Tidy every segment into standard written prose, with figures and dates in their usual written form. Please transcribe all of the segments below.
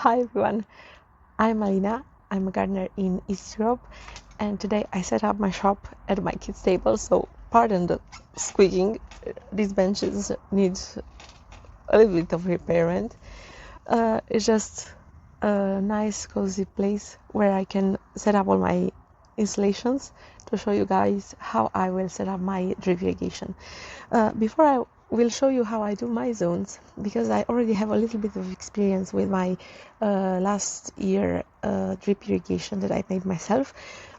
Hi everyone, I'm Alina. I'm a gardener in East Europe, and today I set up my shop at my kids' table, so pardon the squeaking. These benches need a little bit of repairment. It's just a nice cozy place where I can set up all my installations to show you guys how I will set up my drip irrigation. Before I will show you how I do my zones, because I already have a little bit of experience with my last year drip irrigation that I made myself.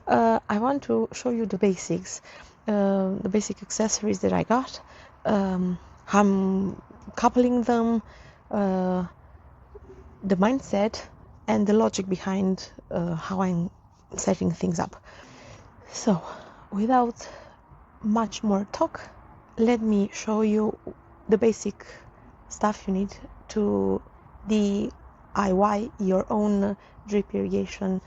I want to show you the basics, the basic accessories that I got, how I'm coupling them, the mindset and the logic behind how I'm setting things up. So, without much more talk, let me show you the basic stuff you need to DIY your own drip irrigation.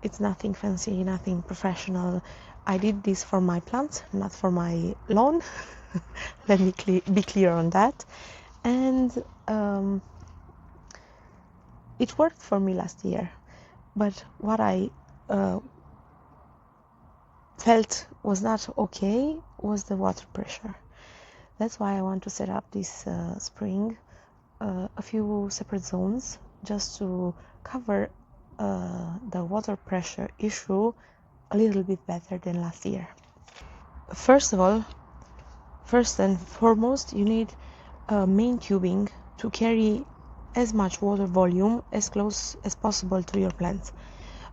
It's nothing fancy, nothing professional. I did this for my plants, not for my lawn. Let me be clear on that. And it worked for me last year, but what I felt was not okay was the water pressure. That's why I want to set up this spring a few separate zones just to cover the water pressure issue a little bit better than last year. First and foremost, you need main tubing to carry as much water volume as close as possible to your plants.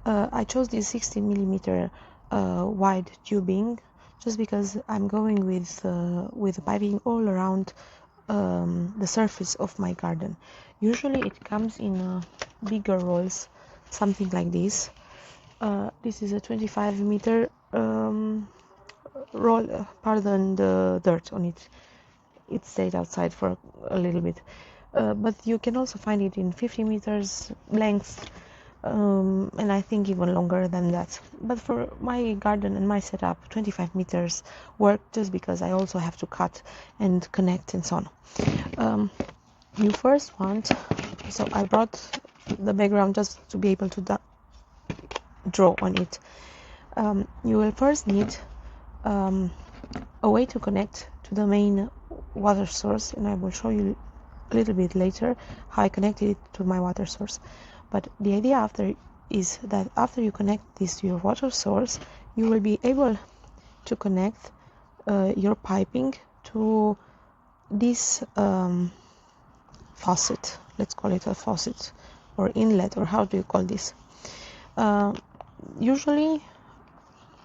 I chose this 60 millimeter wide tubing just because I'm going with piping all around the surface of my garden. Usually it comes in bigger rolls, something like this. This is a 25 meter roll, pardon the dirt on it. It stayed outside for a little bit. But you can also find it in 50 meters length, and I think even longer than that. But for my garden and my setup, 25 meters work just because I also have to cut and connect and so on. You first want, so I brought the background just to be able to draw on it. You will first need a way to connect to the main water source, and I will show you a little bit later how I connected it to my water source. But the idea after is that after you connect this to your water source, you will be able to connect your piping to this faucet. Let's call it a faucet or inlet, or how do you call this? Usually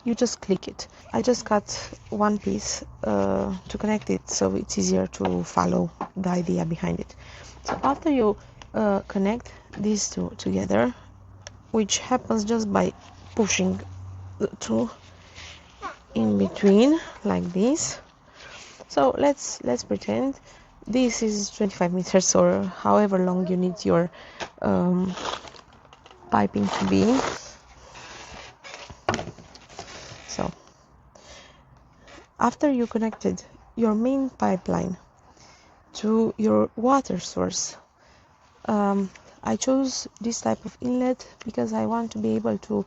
you just click it. I just cut one piece to connect it so it's easier to follow the idea behind it. So after you connect these two together, which happens just by pushing the two in between like this. So let's pretend this is 25 meters or however long you need your piping to be. So after you connected your main pipeline to your water source, I chose this type of inlet because I want to be able to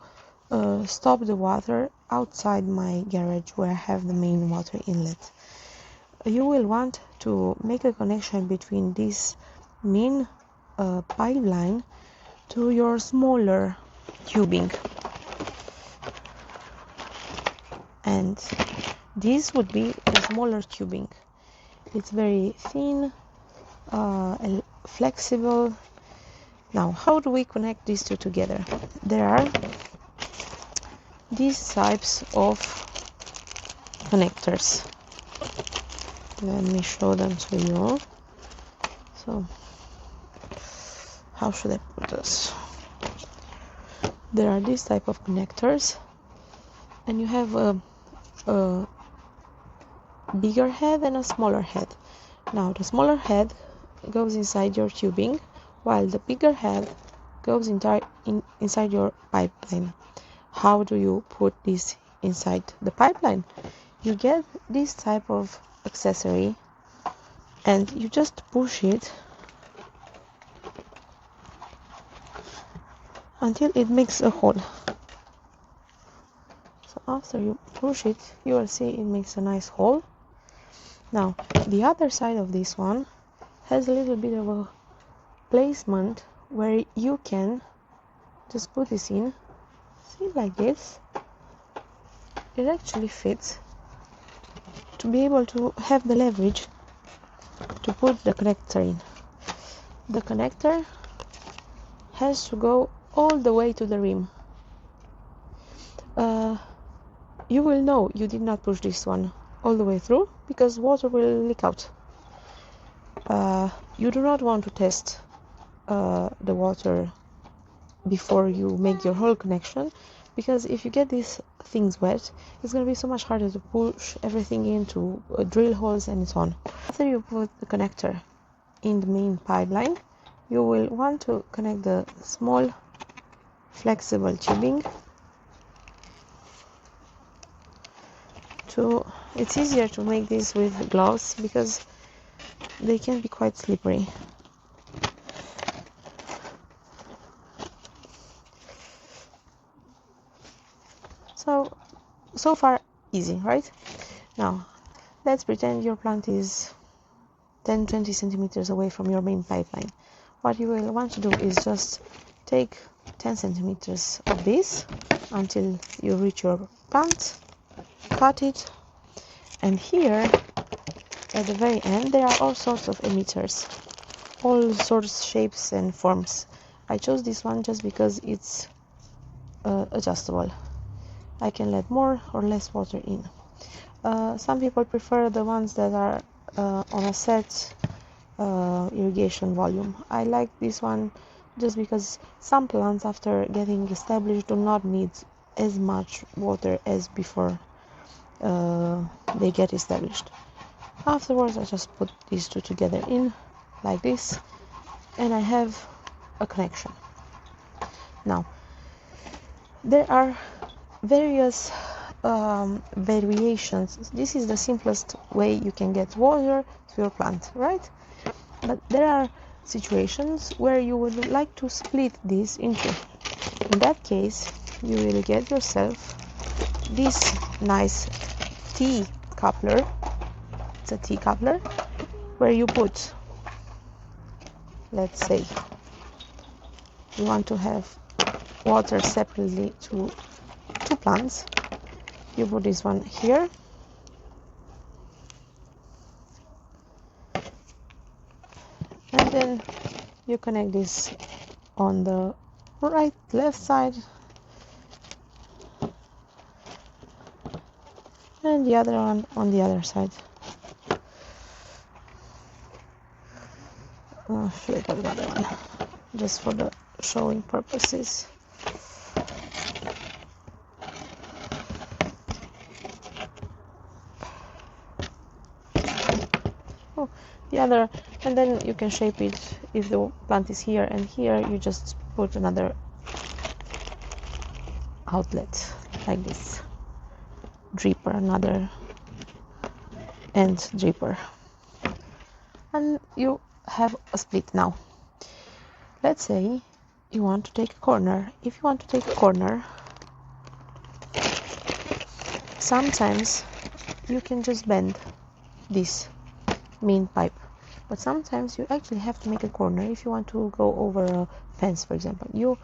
stop the water outside my garage where I have the main water inlet. You will want to make a connection between this main pipeline to your smaller tubing, and this would be the smaller tubing. It's very thin and flexible. Now, how do we connect these two together? There are these types of connectors. Let me show them to you. So, how should I put this? There are these type of connectors, and you have a bigger head and a smaller head. Now, the smaller head goes inside your tubing, while the bigger head goes inside your pipeline. How do you put this inside the pipeline? You get this type of accessory and you just push it until it makes a hole. So after you push it, you will see it makes a nice hole. Now the other side of this one has a little bit of a placement where you can just put this in, see, like this. It actually fits to be able to have the leverage to put the connector in. The connector has to go all the way to the rim. You will know you did not push this one all the way through because water will leak out. You do not want to test the water before you make your whole connection, because if you get these things wet, it's going to be so much harder to push everything into drill holes and so on. After you put the connector in the main pipeline, you will want to connect the small flexible tubing to, it's easier to make this with gloves because they can be quite slippery. So far easy, right? Now let's pretend your plant is 10-20 centimeters away from your main pipeline. What you will want to do is just take 10 centimeters of this until you reach your plant, cut it, and here at the very end there are all sorts of emitters, all sorts, shapes and forms. I chose this one just because it's adjustable. I can let more or less water in. Some people prefer the ones that are on a set irrigation volume. I like this one just because some plants after getting established do not need as much water as before they get established. Afterwards I just put these two together in like this and I have a connection. Now there are various variations. This is the simplest way you can get water to your plant, right? But there are situations where you would like to split this into. In that case, you will get yourself this nice T coupler. It's a T coupler where you put, let's say, you want to have water separately to two plants. You put this one here, and then you connect this on the left side, and the other one on the other side. Should I put the other one just for the showing purposes? The other, and then you can shape it. If the plant is here and here, you just put another outlet like this, dripper, another end dripper, and you have a split. Now let's say you want to take a corner. If you want to take a corner, sometimes you can just bend this main pipe, but sometimes you actually have to make a corner. If you want to go over a fence, for example, you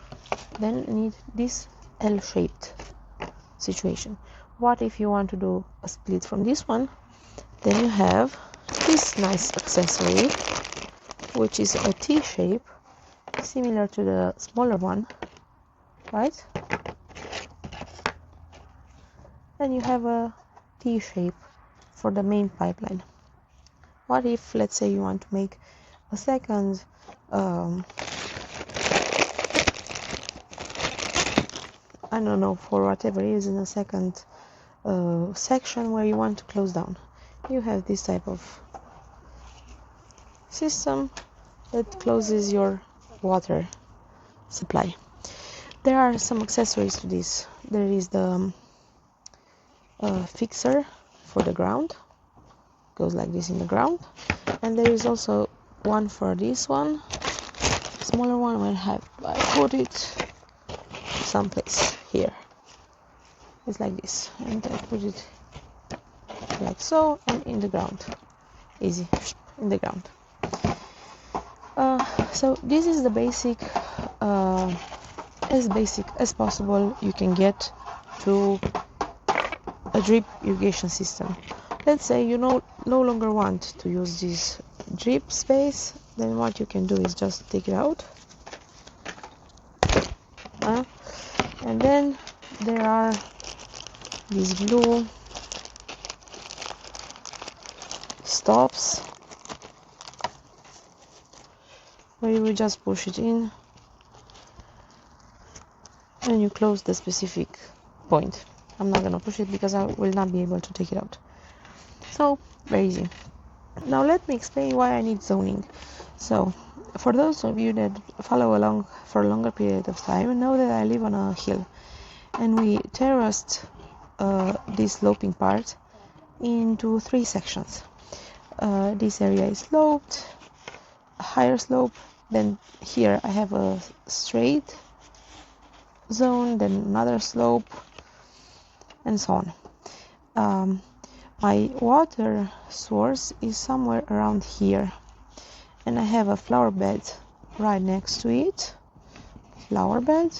then need this L-shaped situation. What if you want to do a split from this one? Then you have this nice accessory, which is a T shape, similar to the smaller one, right? Then you have a T shape for the main pipeline. What if, let's say, you want to make a second I don't know, for whatever reason, a second section where you want to close down? You have this type of system that closes your water supply. There are some accessories to this. There is the fixer for the ground, goes like this in the ground, and there is also one for this one, smaller one, where I put it someplace here. It's like this, and I put it like so, and in the ground, easy, in the ground. So this is the basic, as basic as possible you can get to a drip irrigation system. Let's say you no longer want to use this drip space, then what you can do is just take it out. And then there are these blue stops where you will just push it in and you close the specific point. I'm not gonna push it because I will not be able to take it out. So very easy. Now let me explain why I need zoning. So for those of you that follow along for a longer period of time, know that I live on a hill, and we terraced this sloping part into 3 sections. This area is sloped, a higher slope, then here I have a straight zone, then another slope, and so on. My water source is somewhere around here, and I have a flower bed right next to it. Flower bed.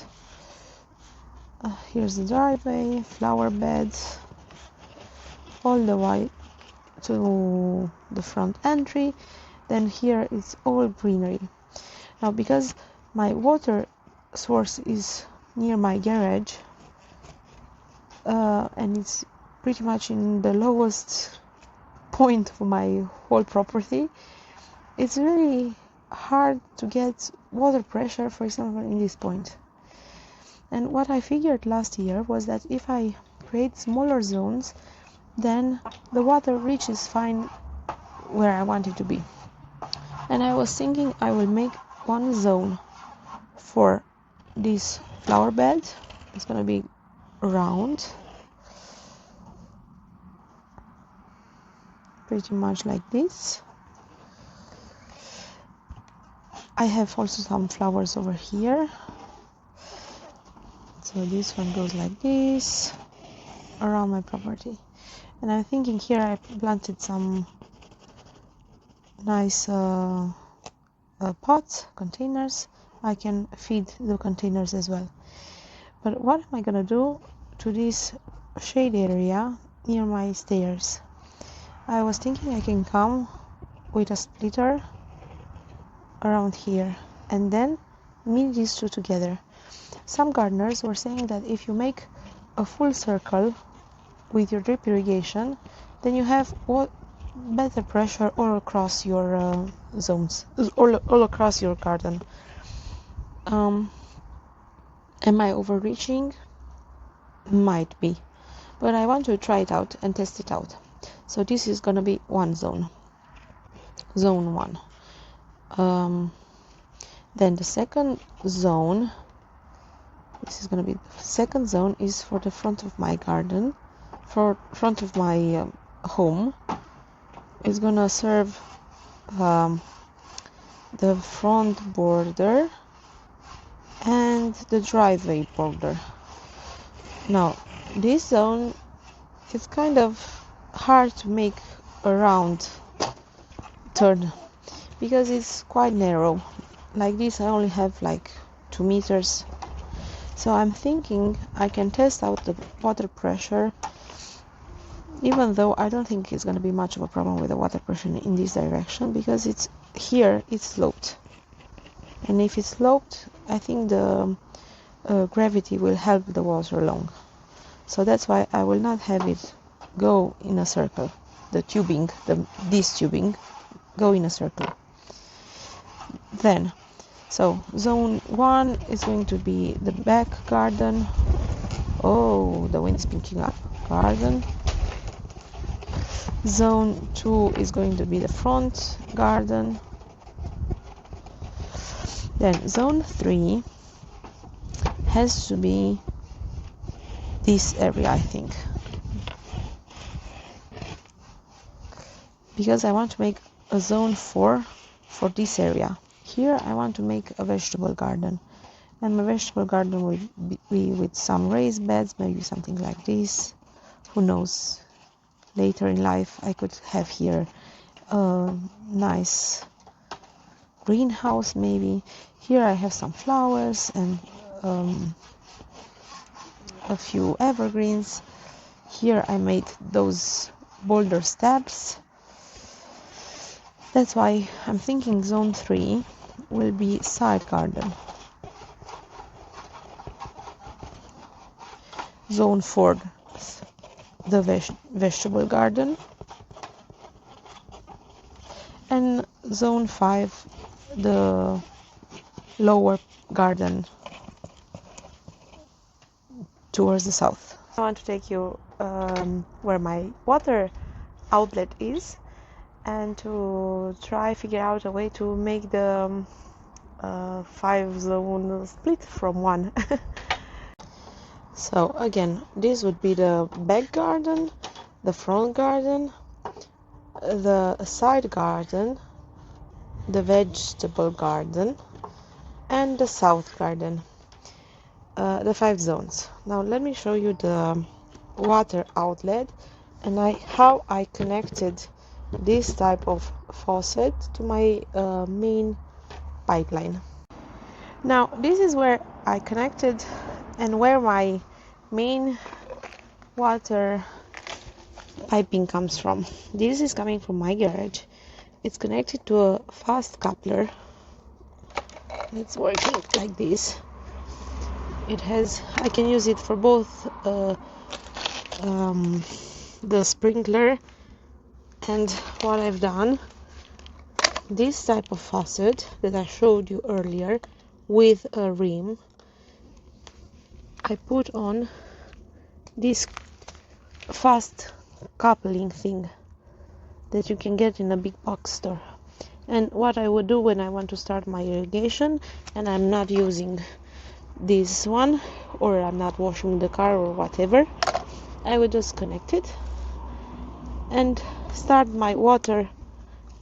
Here's the driveway, flower bed, all the way to the front entry. Then here it's all greenery. Now because my water source is near my garage, and it's pretty much in the lowest point of my whole property, it's really hard to get water pressure, for example, in this point. And what I figured last year was that if I create smaller zones, then the water reaches fine where I want it to be. And I was thinking I will make one zone for this flower bed. It's gonna be round, pretty much like this. I have also some flowers over here, so this one goes like this around my property. And I'm thinking here I planted some nice pots, containers. I can feed the containers as well. But what am I gonna do to this shade area near my stairs? I was thinking I can come with a splitter around here and then meet these two together. Some gardeners were saying that if you make a full circle with your drip irrigation, then you have better pressure all across your zones, all across your garden. Am I overreaching? Might be, but I want to try it out and test it out. So this is gonna be one zone 1. Then the second zone, this is gonna be the second zone, is for the front of my garden, for front of my home. It's gonna serve the front border and the driveway border. Now this zone is kind of hard to make a round turn because it's quite narrow. Like this I only have like 2 meters, so I'm thinking I can test out the water pressure, even though I don't think it's going to be much of a problem with the water pressure in this direction, because it's sloped, and if it's sloped I think the gravity will help the water along. So that's why I will not have it go in a circle. The tubing, this tubing, go in a circle. Then, so zone 1 is going to be the back garden. Oh, the wind is picking up. Garden. Zone 2 is going to be the front garden. Then zone 3 has to be this area, I think, because I want to make a zone 4 for this area. Here I want to make a vegetable garden, And my vegetable garden will be with some raised beds, maybe something like this. Who knows, later in life I could have here a nice greenhouse maybe. Here I have some flowers and a few evergreens. Here I made those boulder steps. That's why I'm thinking zone 3 will be side garden. Zone 4 the vegetable garden, and zone 5 the lower garden towards the south. I want to take you where my water outlet is and to try figure out a way to make the 5 zone split from 1. So again, this would be the back garden, the front garden, the side garden, the vegetable garden, and the south garden. The 5 zones. Now let me show you the water outlet and how I connected this type of faucet to my main pipeline. Now this is where I connected and where my main water piping comes from. This is coming from my garage. It's connected to a fast coupler. It's working like this. I can use it for both the sprinkler and what I've done, this type of faucet that I showed you earlier with a rim, I put on this fast coupling thing that you can get in a big box store. And what I would do when I want to start my irrigation and I'm not using this one, or I'm not washing the car or whatever, I would just connect it and start my water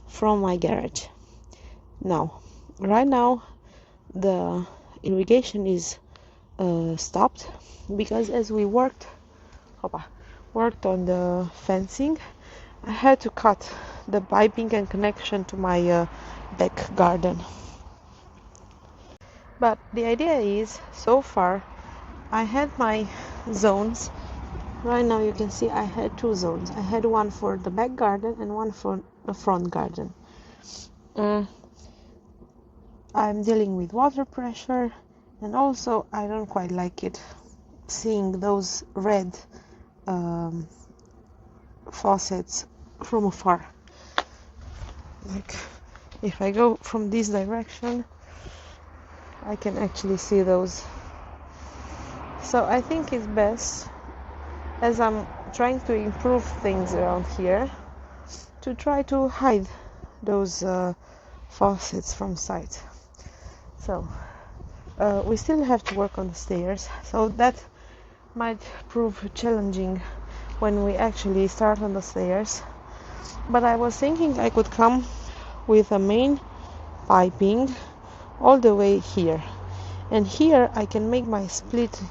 from my garage. Now, right now the irrigation is stopped because as we worked on the fencing, I had to cut the piping and connection to my back garden. But the idea is, so far I had my zones. Right now you can see I had 2 zones. I had one for the back garden and one for the front garden. I'm dealing with water pressure, and also I don't quite like it seeing those red faucets from afar. Like if I go from this direction, I can actually see those. So I think it's best, as I'm trying to improve things around here, to try to hide those faucets from sight. So we still have to work on the stairs, so that might prove challenging when we actually start on the stairs. But I was thinking I could come with a main piping all the way here, and here I can make my split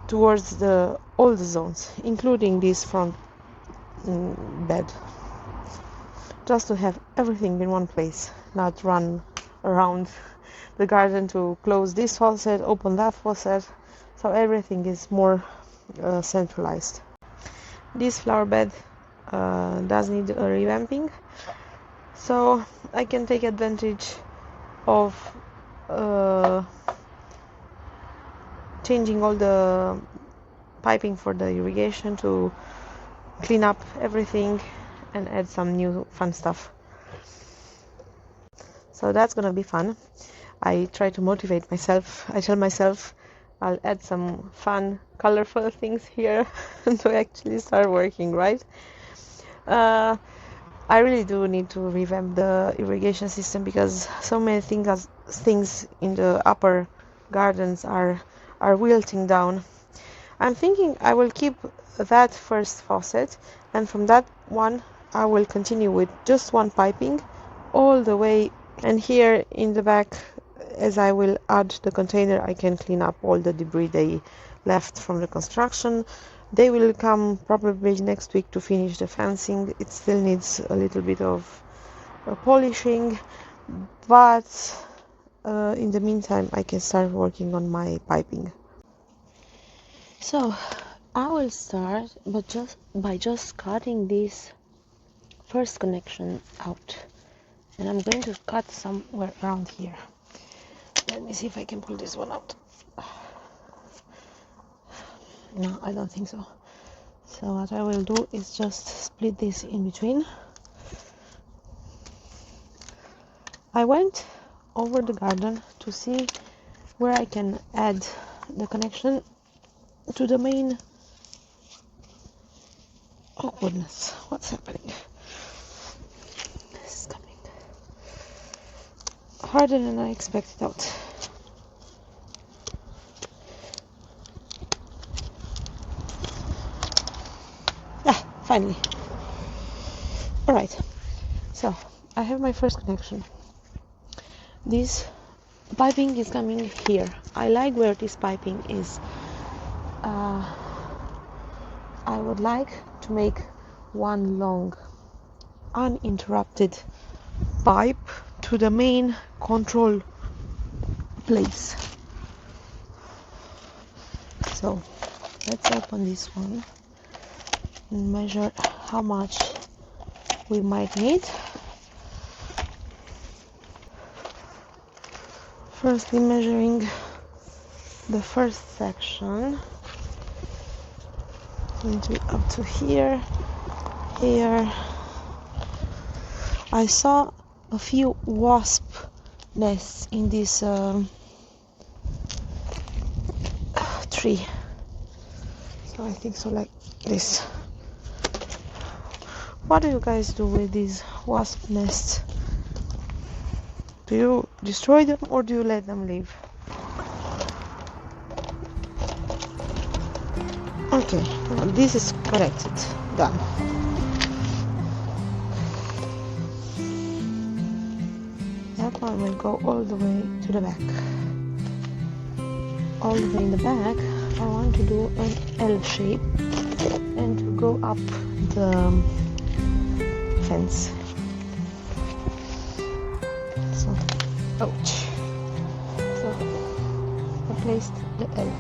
towards all the zones, including this front bed, just to have everything in one place, not run around the garden to close this faucet, open that faucet, so everything is more centralized. This flower bed does need a revamping, so I can take advantage of changing all the piping for the irrigation to clean up everything and add some new fun stuff. So that's gonna be fun. I try to motivate myself. I tell myself I'll add some fun, colorful things here to actually start working, right? I really do need to revamp the irrigation system because so many things in the upper gardens are wilting down. I'm thinking I will keep that first faucet, and from that one I will continue with just one piping all the way. And here in the back as I will add the container, I can clean up all the debris they left from the construction. They will come probably next week to finish the fencing. It still needs a little bit of polishing, but in the meantime I can start working on my piping. So I will start by just cutting this first connection out, and I'm going to cut somewhere around here. Let me see if I can pull this one out. No, I don't think so. So what I will do is just split this in between. I went over the garden to see where I can add the connection to the main. Oh goodness, what's happening? This is coming harder than I expected out. Finally. Alright, so I have my first connection. This piping is coming here. I like where this piping is. I would like to make one long uninterrupted pipe to the main control place. So let's open this one and measure how much we might need. Firstly, measuring the first section, going to be up to here. I saw a few wasp nests in this tree, so I think so, like this. What do you guys do with these wasp nests? Do you destroy them or do you let them live? Okay, well, this is corrected. Done. That one will go all the way to the back. All the way in the back, I want to do an L shape and to go up the fence. So, ouch. So, I placed the L.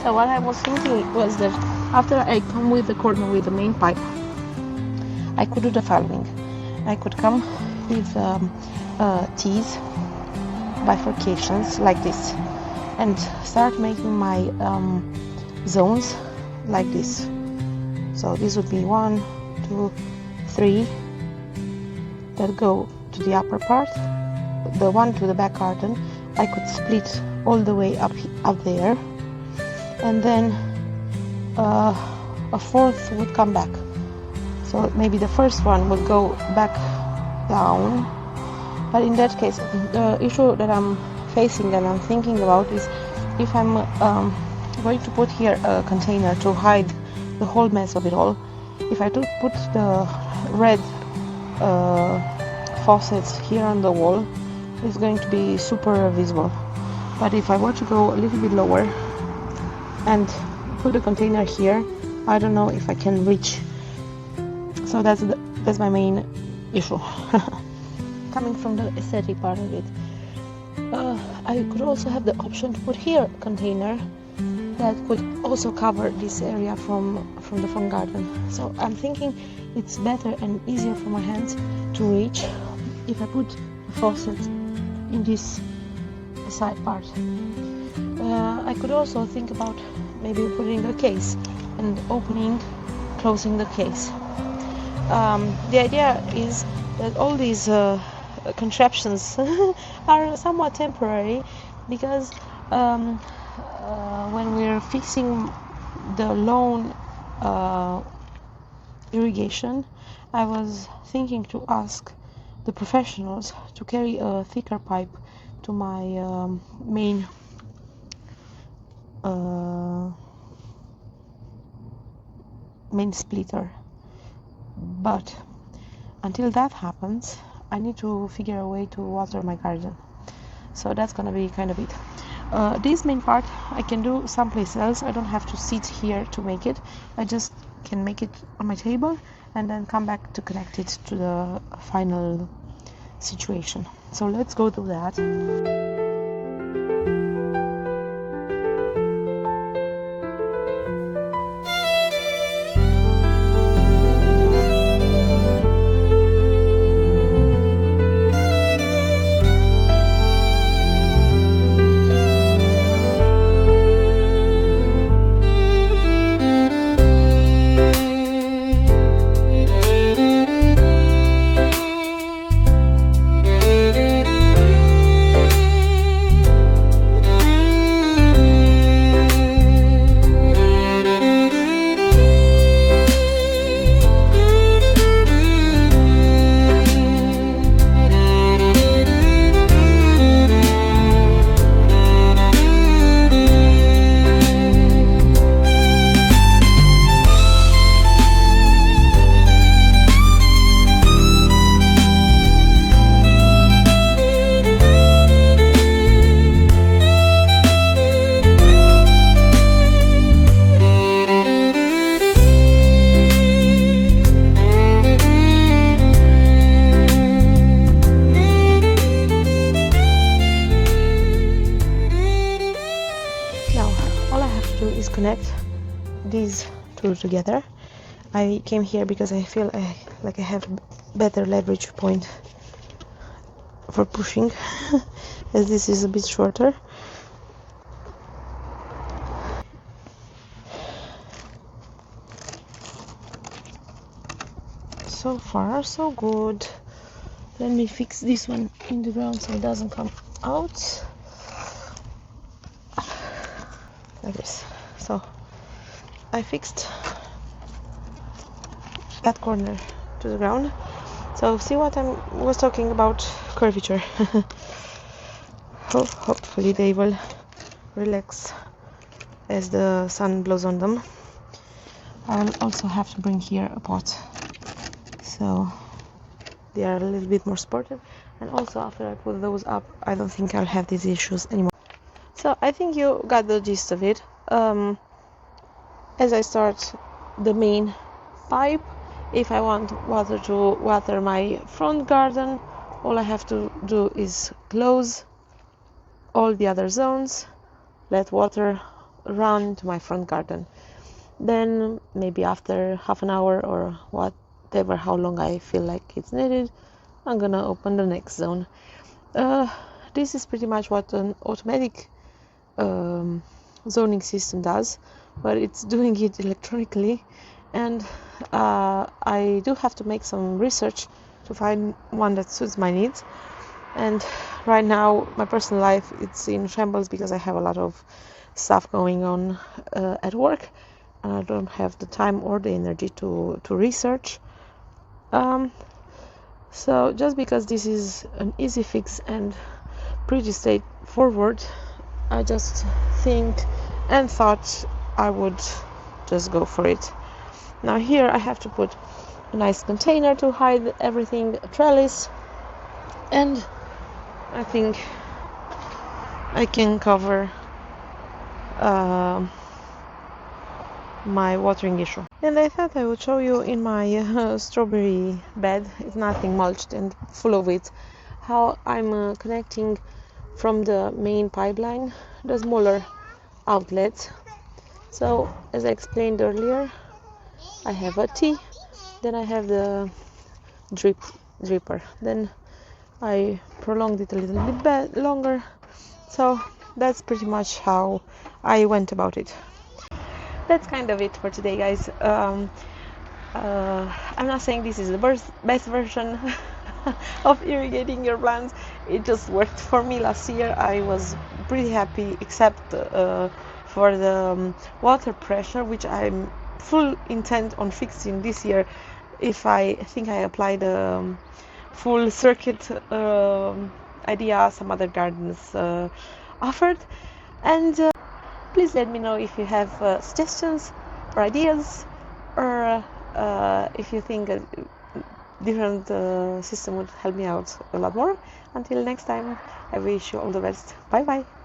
So what I was thinking was that after I come with the corner with the main pipe, I could do the following. I could come with T's, bifurcations like this, and start making my zones like this. So this would be 1, 2, 3 that go to the upper part. The one to the back garden I could split all the way up there, and then a fourth would come back. So maybe the first one would go back down, but in that case the issue that I'm facing and I'm thinking about is if I'm going to put here a container to hide the whole mess of it all. If I put the red faucets here on the wall, it's going to be super visible. But if I were to go a little bit lower and put the container here, I don't know if I can reach. So that's my main issue. Coming from the aesthetic part of it, I could also have the option to put here a container that could also cover this area from the front garden. So I'm thinking it's better and easier for my hands to reach if I put a faucet in this side part. I could also think about maybe putting a case and opening, closing the case. The idea is that all these contraptions are somewhat temporary, because when we're fixing the lawn irrigation, I was thinking to ask the professionals to carry a thicker pipe to my main main splitter, but until that happens I need to figure a way to water my garden. So that's gonna be kind of it. This main part I can do someplace else. I don't have to sit here to make it. I just can make it on my table and then come back to connect it to the final situation. So let's go do that. Connect these two together. I came here because I feel like I have better leverage point for pushing as this is a bit shorter. So far so good. Let me fix this one in the ground so it doesn't come out like this. So I fixed that corner to the ground. So see what I was talking about, curvature. Hopefully they will relax as the sun blows on them. I'll also have to bring here a pot so they are a little bit more supportive, and also after I put those up I don't think I'll have these issues anymore. So I think you got the gist of it. As I start the main pipe, if I want water to water my front garden, all I have to do is close all the other zones, let water run to my front garden. Then maybe after half an hour or whatever, how long I feel like it's needed, I'm gonna open the next zone. This is pretty much what an automatic zoning system does, but it's doing it electronically, and I do have to make some research to find one that suits my needs. And right now my personal life, it's in shambles because I have a lot of stuff going on at work, and I don't have the time or the energy to research. So just because this is an easy fix and pretty straightforward, I just thought I would just go for it. Now here I have to put a nice container to hide everything, a trellis, and I think I can cover my watering issue. And I thought I would show you in my strawberry bed, it's nothing mulched and full of weeds, how I'm connecting from the main pipeline the smaller outlets. So as I explained earlier, I have a T, then I have the dripper, then I prolonged it a little bit longer. So that's pretty much how I went about it. That's kind of it for today, guys. I'm not saying this is the best version of irrigating your plants. It just worked for me last year. I was pretty happy, except for the water pressure, which I'm full intent on fixing this year if I think I apply the full circuit idea some other gardens offered. And please let me know if you have suggestions or ideas, or if you think a different system would help me out a lot more. Until next time, I wish you all the best. Bye bye.